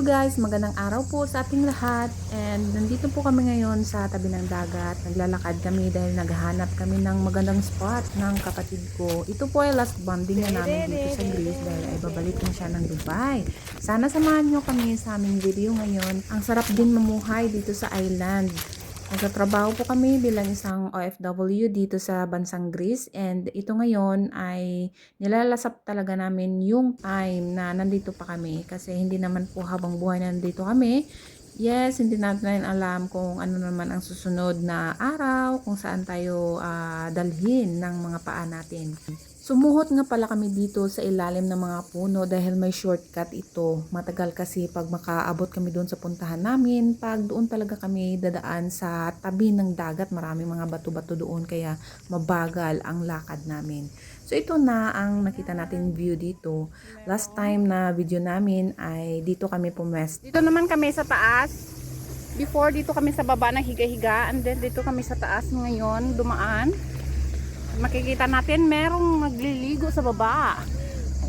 Hello guys, magandang araw po sa ating lahat, and nandito po kami ngayon sa tabi ng dagat. Naglalakad kami dahil naghahanap kami ng magandang spot ng kapatid ko. Ito po ay last bonding na namin dito sa Greece dahil ay babalik na siya ng Dubai. Sana samahan nyo kami sa aming video ngayon. Ang sarap din mamuhay dito sa island. Nagtatrabaho po kami bilang isang OFW dito sa bansang Greece, and ito ngayon ay nilalasap talaga namin yung time na nandito pa kami kasi hindi naman po habang buhay na nandito kami. Yes, hindi natin alam kung ano naman ang susunod na araw, kung saan tayo dalhin ng mga paa natin. Sumuhot nga pala kami dito sa ilalim ng mga puno dahil may shortcut ito. Matagal kasi pag makaabot kami doon sa puntahan namin, pag doon talaga kami dadaan sa tabi ng dagat, maraming mga bato-bato doon kaya mabagal ang lakad namin. So ito na ang nakita natin view dito. Last time na video namin ay dito kami pumwesto. Dito naman kami sa taas. Before dito kami sa baba na higa-higa, and then dito kami sa taas ngayon dumaan. Makikita natin merong nagliligo sa baba.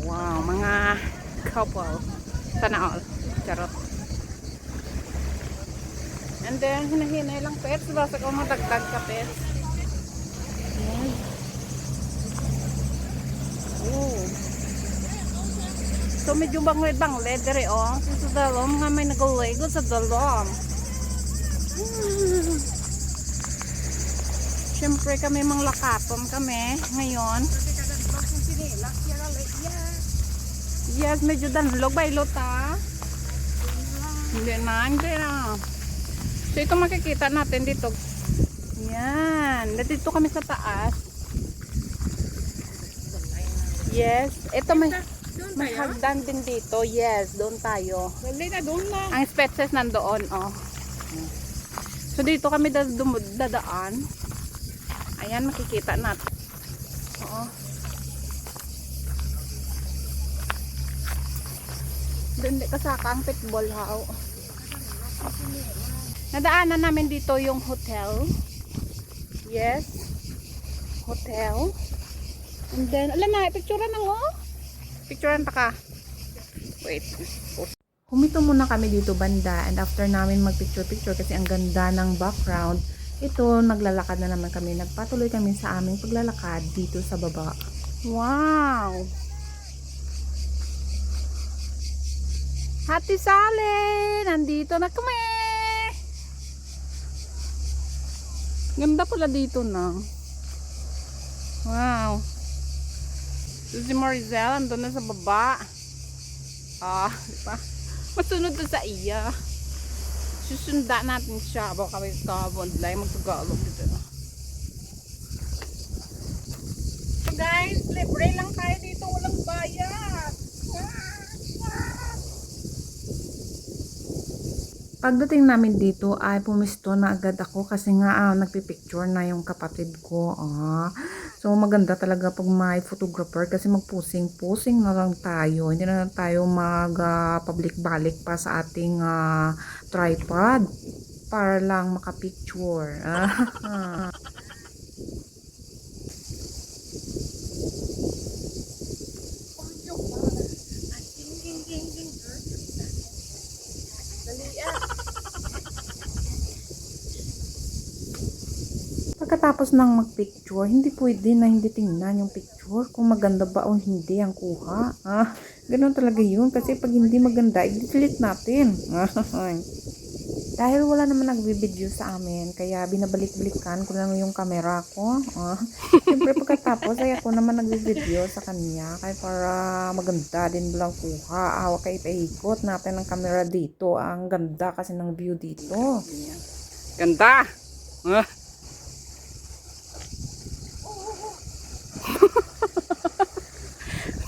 Wow, mga couple. Sana all. Charot. And then hinahinay lang pets. Basta kung madagdag ka pets. Yan. Oh. So medyo bang leather oh. Sa dalom nga may nagaligo sa dalom. Siyempre kami mang lakaton kami ngayon. Yes, medyo danlog ba ilota? Hindi na. So ito makikita natin dito. Yan, dito kami sa taas. Yes, ito may hagdan din dito. Yes, doon tayo. Ang species nandoon, oh. So dito kami dadaan. Ayan, makikita natin. Oo. Doon di kasaka ang pitbull how. Nadaanan namin dito yung hotel. Yes. Hotel. And then, alam na, picturean na oh. Picturean pa ka. Wait. Humito muna kami dito banda, and after namin magpicture-picture kasi ang ganda ng background, ito naglalakad na naman kami. Nagpatuloy kami sa aming paglalakad dito sa baba. Wow! Hati Sally! Nandito na kami! Ganda pala dito na. Wow! Si Marizel andun na sa baba. Diba? Masunod na sa iya. Susunda natin siya. Baka kami kabondlay magtagalog dito. So guys, libre lang tayo dito. Walang bayad. Pagdating namin dito ay pumisto na agad ako kasi nga nagpipicture na yung kapatid ko. So maganda talaga pag may photographer kasi magpusing-pusing na lang tayo. Hindi na lang tayo mag-public-balik pa sa ating tripod para lang makapicture. Pagkatapos ng magpicture, hindi pwede na hindi tingnan yung picture kung maganda ba o hindi ang kuha. Ganun talaga yun kasi pag hindi maganda, i-delete natin. Dahil wala naman nagbibideo sa amin, kaya binabalik-balikan ko lang yung camera ko. Siyempre pagkatapos ay ako naman nagbibideo sa kanya kaya para maganda din lang kuha. Hawak kayo paikot natin ang camera dito. Ang ganda kasi ng view dito. Ganda!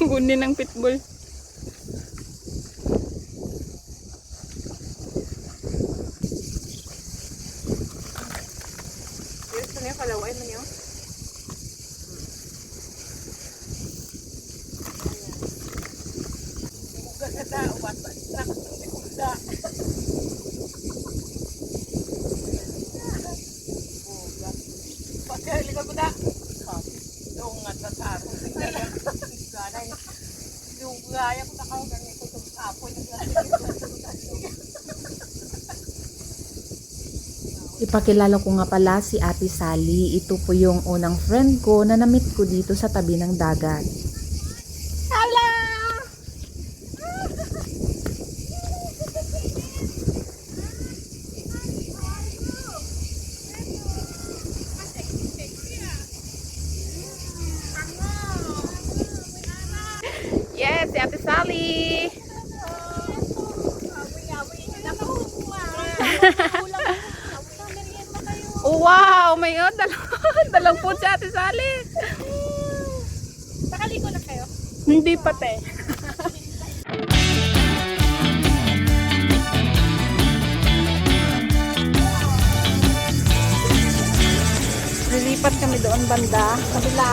Gunin ng pitbull. Ito niya kalaway mo niyo. Ganda wat nak ganda. Pakai lihat benda. Dong at sa Gaya ko takaw ganito sa apoy ng Pakilala ko nga pala si Ate Sally. Ito po yung unang friend ko na na-meet ko dito sa tabi ng dagat. Hello! Yes, si Ate Sally. Oh, wow! May dalang po si Ate Sally. Nakaligo na kayo? Hindi pa te. Lilipat kami doon banda, kabila.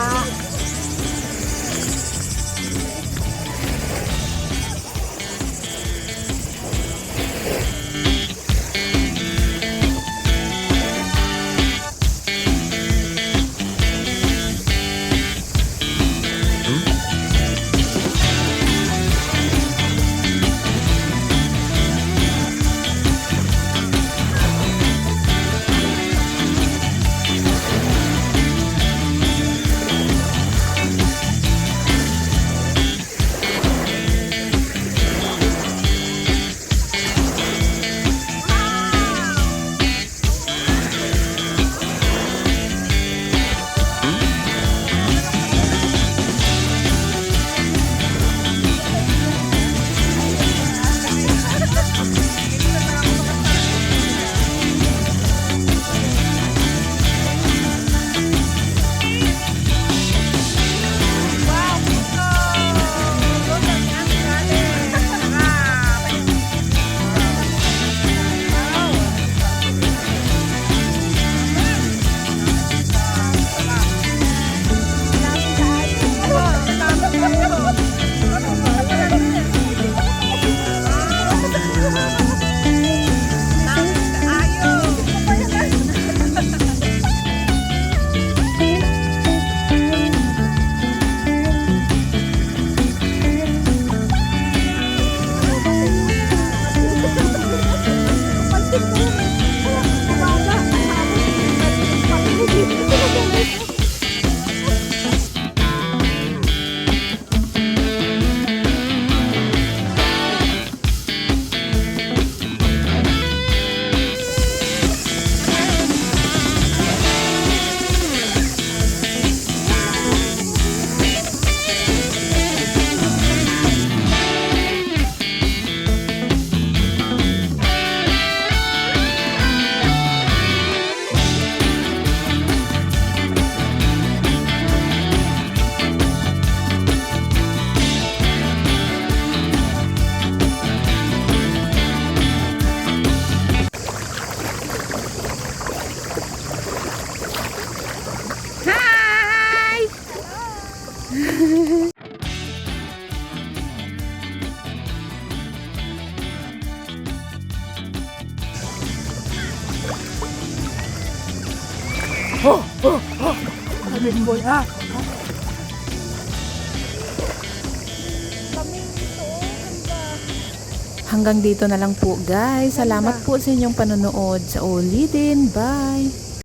Hanggang dito na lang po guys. Salamat po sa inyong panonood. Sa ulitin. Bye!